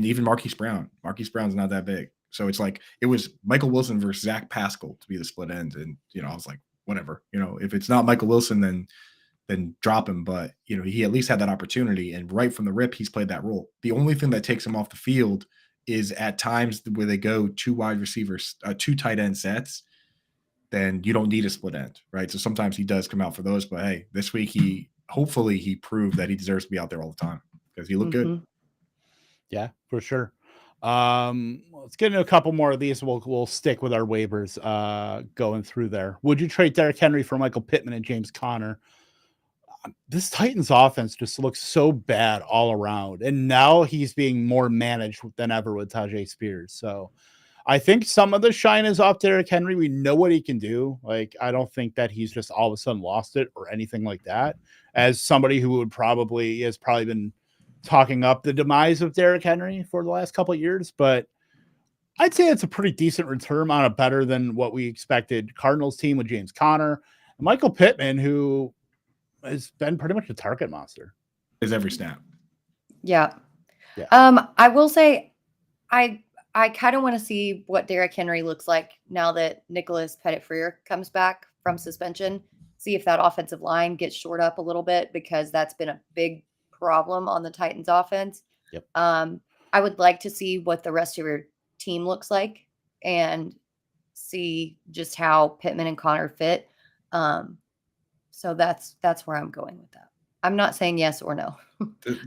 even Marquise Brown. Marquise Brown's not that big. So it's like, it was Michael Wilson versus Zach Pascal to be the split end. And, I was like, whatever, if it's not Michael Wilson, then drop him. But, he at least had that opportunity. And right from the rip, he's played that role. The only thing that takes him off the field is at times where they go 2 wide receivers, 2 tight end sets, then you don't need a split end, right? So sometimes he does come out for those. But hey, this week hopefully he proved that he deserves to be out there all the time because he looked good. Yeah, for sure. Let's get into a couple more of these. We'll stick with our waivers going through there. Would you trade Derrick Henry for Michael Pittman and James Conner? This Titans offense just looks so bad all around, and now he's being more managed than ever with Tajay Spears. So I think some of the shine is off Derrick Henry. We know what he can do. Like, I don't think that he's just all of a sudden lost it or anything like that. As somebody who has probably been talking up the demise of Derrick Henry for the last couple of years, but I'd say it's a pretty decent return on a better than what we expected Cardinals team with James Conner and Michael Pittman, who has been pretty much a target monster. Is every snap. Yeah. I will say I kind of want to see what Derrick Henry looks like now that Nicholas Pettit-Freer comes back from suspension. see if that offensive line gets shored up a little bit, because that's been a big problem on the Titans offense. Yep. I would like to see what the rest of your team looks like and see just how Pittman and Connor fit. So that's where I'm going with that. I'm not saying yes or no.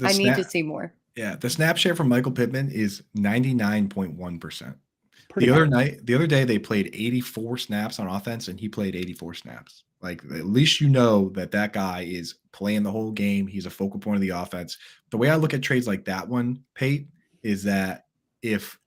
I need to see more. Yeah, the snap share from Michael Pittman is 99.1%. The other day they played 84 snaps on offense, and he played 84 snaps. Like, at least you know that guy is playing the whole game. He's a focal point of the offense. The way I look at trades like that one, Pate, is that if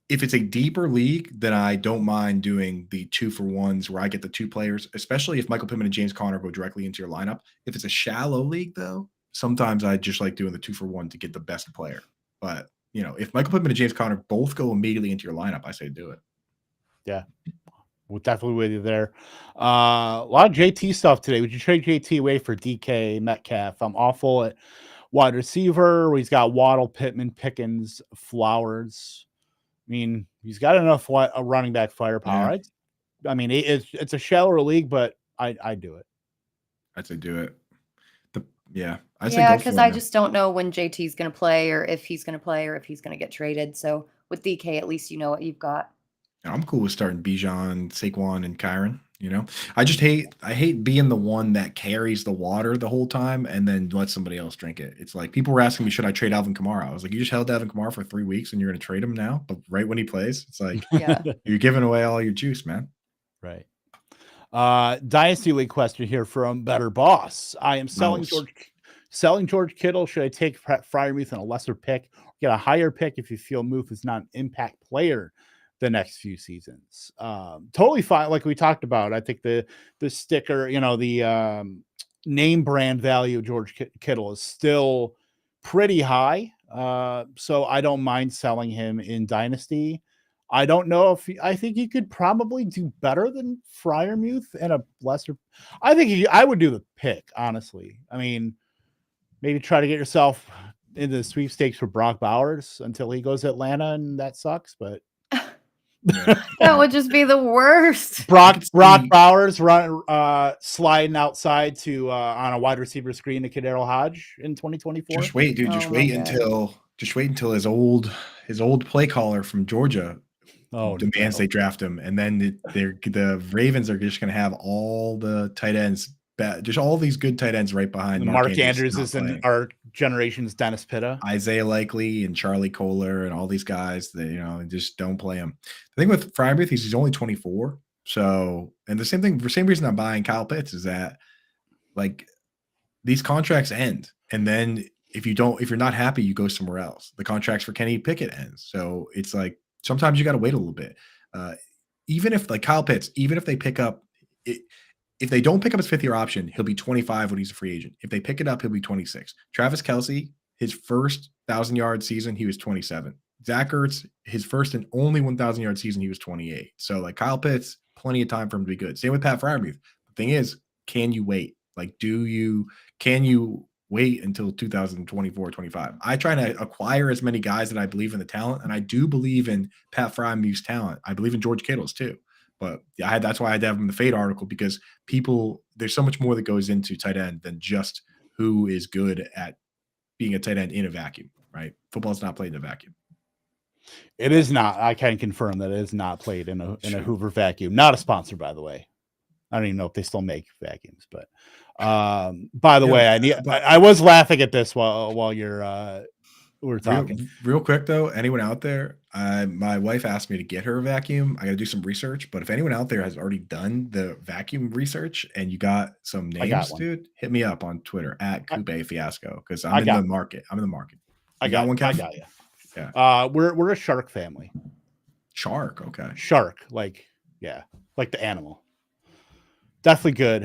it's a deeper league, then I don't mind doing the 2-for-1s where I get the two players, especially if Michael Pittman and James Conner go directly into your lineup. If it's a shallow league, though, sometimes I just like doing the 2-for-1 to get the best player. But, if Michael Pittman and James Conner both go immediately into your lineup, I say do it. Yeah. We're definitely with you there. A lot of JT stuff today. Would you trade JT away for DK Metcalf? I'm awful at wide receiver. He's got Waddle, Pittman, Pickens, Flowers. I mean, he's got enough running back firepower. Yeah. I mean, it's a shallower league, but I do it. I'd say do it. Because I just don't know when JT's going to play, or if he's going to play, or if he's going to get traded. So with DK, at least you know what you've got. I'm cool with starting Bijan, Saquon, and Kyron. I hate being the one that carries the water the whole time and then let somebody else drink it. It's like people were asking me, should I trade Alvin Kamara? I was like, you just held Alvin Kamara for 3 weeks and you're going to trade him now? But right when he plays, it's like, you're giving away all your juice, man. Right. Dynasty League question here from Better Boss. I am selling George Kittle. Should I take Freiermuth and a lesser pick? Get a higher pick if you feel Muth is not an impact player the next few seasons. Totally fine. Like we talked about, I think the sticker, the name brand value of George Kittle is still pretty high. So I don't mind selling him in Dynasty. I don't know I think he could probably do better than Freiermuth and a lesser. I think I would do the pick, honestly. I mean, maybe try to get yourself into the sweepstakes for Brock Bowers until he goes to Atlanta, and that sucks, but that would just be the worst. Brock Bowers sliding outside to on a wide receiver screen to Kadero Hodge in 2024. Just wait, dude. Just wait until his old play caller from Georgia demands they draft him, and then the Ravens are just going to have all the tight ends, just all these good tight ends right behind. Mark Andrews is in our generation's Dennis Pitta, Isaiah Likely, and Charlie Kohler, and all these guys that just don't play him. The thing with Freiermuth is he's only 24. So, and the same reason I'm buying Kyle Pitts is that like these contracts end, and then if you're not happy, you go somewhere else. The contracts for Kenny Pickett ends, so it's like sometimes you got to wait a little bit. Even if like Kyle Pitts, even if they pick up it. If they don't pick up his 5th-year option, he'll be 25 when he's a free agent. If they pick it up, he'll be 26. Travis Kelce, his first 1,000-yard season, he was 27. Zach Ertz, his first and only 1,000-yard season, he was 28. So, like, Kyle Pitts, plenty of time for him to be good. Same with Pat Freiermuth. The thing is, can you wait? Like, can you wait until 2024, 25? I try to acquire as many guys that I believe in the talent, and I do believe in Pat Freiermuth's talent. I believe in George Kittle's too. But that's why I had to have him in the fade article, because there's so much more that goes into tight end than just who is good at being a tight end in a vacuum, right? Football's not played in a vacuum. It is not. I can confirm that it is not played in a Hoover vacuum. Not a sponsor, by the way. I don't even know if they still make vacuums, but by the way, I was laughing at this while we're talking. Real quick though, anyone out there, my wife asked me to get her a vacuum. I got to do some research, but if anyone out there has already done the vacuum research and you got some names, dude, hit me up on Twitter at Coupe Fiasco, because I'm in the market. I got one. I got you. Yeah. We're a shark family. Shark, okay. Shark, like the animal. Definitely good.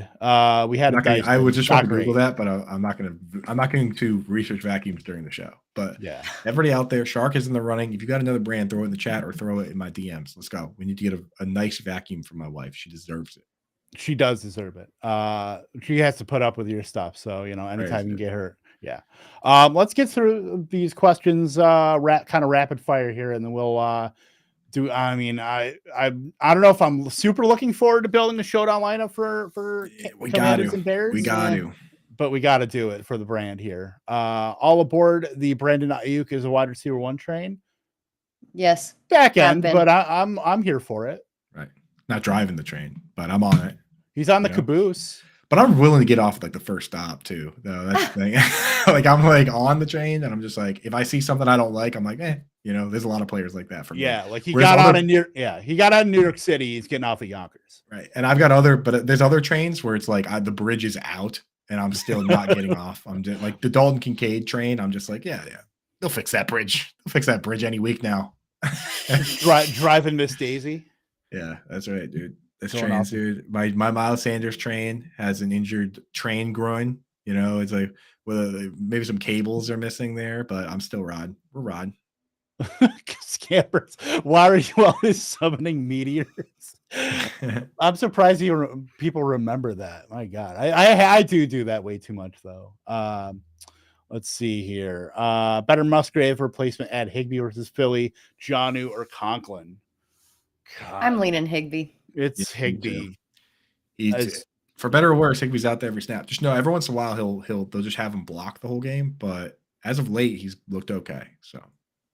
We had. I would just want to Google that, but I'm not going to research vacuums during the show. But yeah, everybody out there, Shark is in the running. If you got another brand, throw it in the chat or throw it in my DMs. Let's go. We need to get a nice vacuum for my wife. She deserves it. She does deserve it. She has to put up with your stuff. So anytime you get her. Yeah. Let's get through these questions. Kind of rapid fire here, and then we'll I mean, I don't know if I'm super looking forward to building the showdown lineup for Commanders and Bears. We got to. But we got to do it for the brand here. All aboard the Brandon Ayuk is a wide receiver 1 train. Yes. Back end, but I'm here for it. Right. Not driving the train, but I'm on it. He's on the caboose. But I'm willing to get off like the first stop too. Though that's the thing. Like I'm like on the train, and I'm just like, if I see something I don't like, I'm like, there's a lot of players like that for me. Yeah, like he got out in New York City. He's getting off at Yonkers. Right, and I've got but there's other trains where it's like the bridge is out, and I'm still not getting off. I'm just like the Dalton Kincaid train. I'm just like, yeah, they'll fix that bridge. They'll fix that bridge any week now. Driving Miss Daisy. Yeah, that's right, dude. This train, dude. My Miles Sanders train has an injured train groin. It's like maybe some cables are missing there, but I'm still riding. We're riding. Scampers. Why are you always summoning meteors? I'm surprised people remember that. My God, I do that way too much though. Let's see here. Better Musgrave replacement at Higbee versus Philly, Jonnu or Conklin. God. I'm leaning Higbee. It's Higbee. For better or worse, Higbee's out there every snap. Just know every once in a while they'll just have him block the whole game. But as of late, he's looked okay. So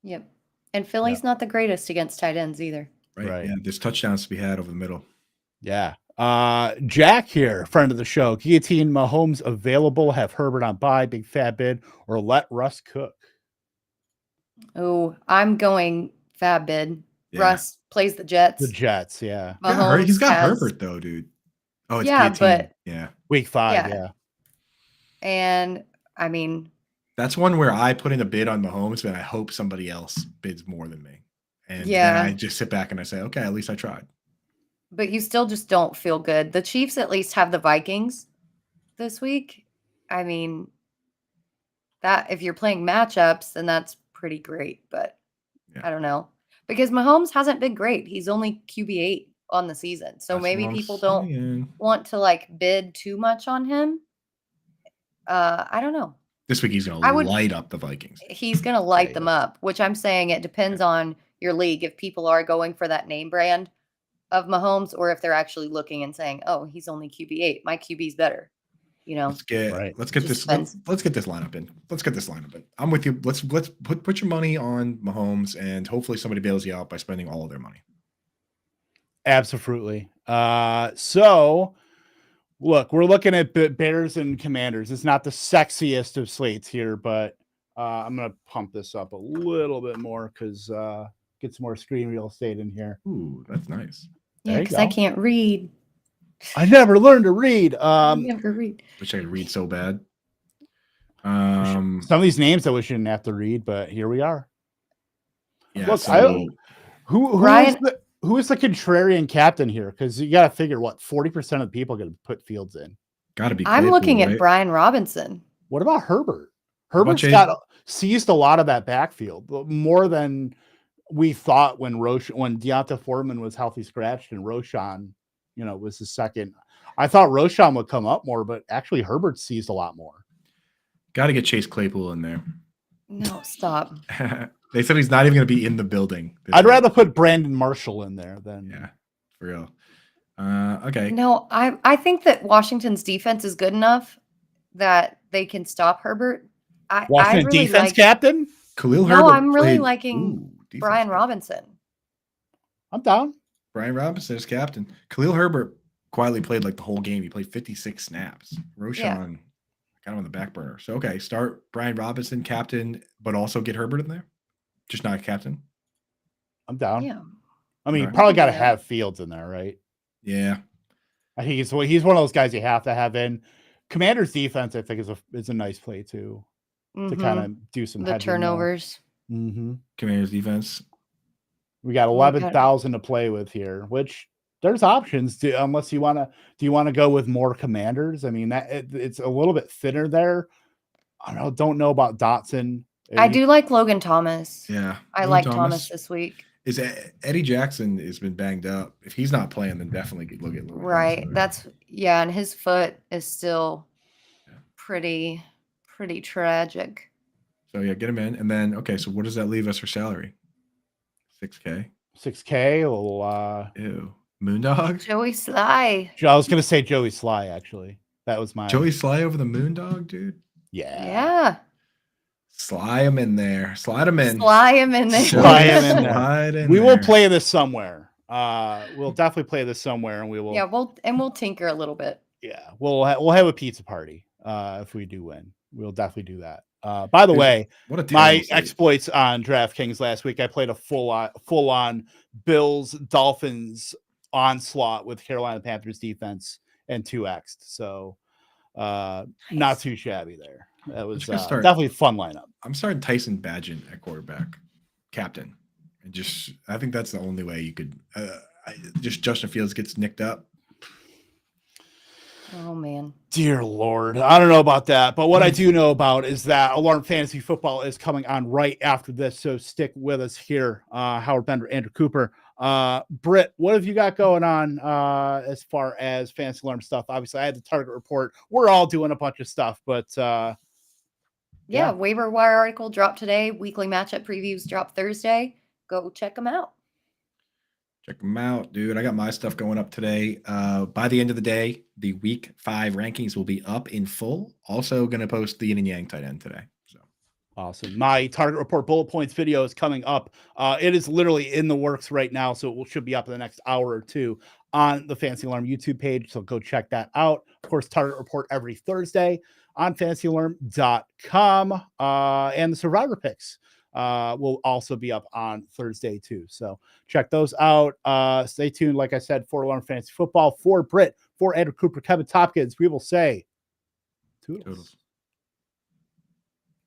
yep. And Philly's not the greatest against tight ends either. Right. Yeah, there's touchdowns to be had over the middle. Yeah. Jack here, friend of the show. Guillotine Mahomes available. Have Herbert on bye, big fat bid, or let Russ cook. Oh, I'm going fab bid. Yeah. Russ plays the Jets. The Jets, yeah. He's got Herbert though, dude. Oh, it's but week 5, yeah. And I mean, that's one where I put in a bid on Mahomes, but I hope somebody else bids more than me. And then I just sit back and I say, okay, at least I tried. But you still just don't feel good. The Chiefs at least have the Vikings this week. I mean, that if you're playing matchups, then that's pretty great. But I don't know. Because Mahomes hasn't been great. He's only QB8 on the season. So maybe people don't want to bid too much on him. I don't know. This week he's going to light up the Vikings. He's going to light them up, which I'm saying it depends on your league. If people are going for that name brand of Mahomes, or if they're actually looking and saying, oh, he's only QB8. My QB's better. Let's get this lineup in. Let's get this lineup in. I'm with you. Let's put your money on Mahomes, and hopefully somebody bails you out by spending all of their money. Absolutely. So look, we're looking at Bears and Commanders. It's not the sexiest of slates here, but I'm gonna pump this up a little bit more because get some more screen real estate in here. Ooh, that's nice. Yeah, because I can't read. I never learned to read. I never read. Wish I could read so bad. Some of these names I wish I didn't have to read, but here we are. Yeah. Look, who is the contrarian captain here? Because you got to figure 40% of the people are going to put Fields in. Got to be. I'm looking at Brian Robinson. What about Herbert? Herbert's seized a lot of that backfield more than we thought when Deonta Foreman was healthy scratched and Roshan, was the second. I thought Roshan would come up more, but actually Herbert seized a lot more. Got to get Chase Claypool in there. No, stop. They said he's not even going to be in the building. I'd rather put Brandon Marshall in there than for real. Okay. No, I think that Washington's defense is good enough that they can stop Herbert. Washington really defense captain? Khalil Herbert. No, I'm really liking Brian Robinson. I'm down. Brian Robinson is captain. Khalil Herbert quietly played the whole game. He played 56 snaps. Roshan got him on the back burner. So, okay, start Brian Robinson captain, but also get Herbert in there. Just not captain. I'm down. Yeah. I mean, you probably got to have Fields in there, right? Yeah. I think he's one of those guys you have to have in. Commander's defense, I think, is a nice play too, to kind of do some turnovers. Mm-hmm. Commander's defense. We got 11,000 to play with here, which there's options unless you want to. Do you want to go with more Commanders? I mean, it's a little bit thinner there. I don't know about Dotson. I do like Logan Thomas. Yeah, I like Thomas this week. Is Eddie Jackson has been banged up? If he's not playing, then definitely look at Logan. Right. And his foot is still pretty tragic. So get him in, and then so what does that leave us for salary? $6K. 6K. A little, Ew. Moondog? Joey Sly. I was gonna say Joey Sly. Actually, that was my Joey Sly over the Moondog, dude. Yeah. Slide him in there. Slide him in. Slide him in there. Slide him in there. Slide in We there. will play this somewhere. We'll definitely play this somewhere, and we will. Yeah, we'll tinker a little bit. Yeah, we'll have a pizza party if we do win. We'll definitely do that. By the way, my exploits on DraftKings last week, I played a full on Bills Dolphins onslaught with Carolina Panthers defense and 2x. So not too shabby there. That was definitely a fun lineup. I'm starting Tyson Bagent at quarterback, captain. And I think that's the only way you could. Just Justin Fields gets nicked up. Oh man, dear Lord, I don't know about that, but what I do know about is that Alarm Fantasy Football is coming on right after this. So stick with us here. Howard Bender, Andrew Cooper, Britt, what have you got going on as far as Fantasy Alarm stuff? Obviously, I had the target report. We're all doing a bunch of stuff, but yeah, waiver wire article dropped today. Weekly matchup previews dropped Thursday. Go check them out. Check them out, dude. I got my stuff going up today. By the end of the day, the week 5 rankings will be up in full. Also going to post the yin and yang tight end today. So awesome. My target report bullet points video is coming up. It is literally in the works right now, so it should be up in the next hour or two on the Fantasy Alarm YouTube page. So go check that out. Of course, target report every Thursday on fantasyalarm.com. And the survivor picks will also be up on Thursday too. So check those out. Stay tuned. Like I said, for Alarm Fantasy Football, for Britt, for Andrew Cooper, Kevin Tompkins, we will say toodles.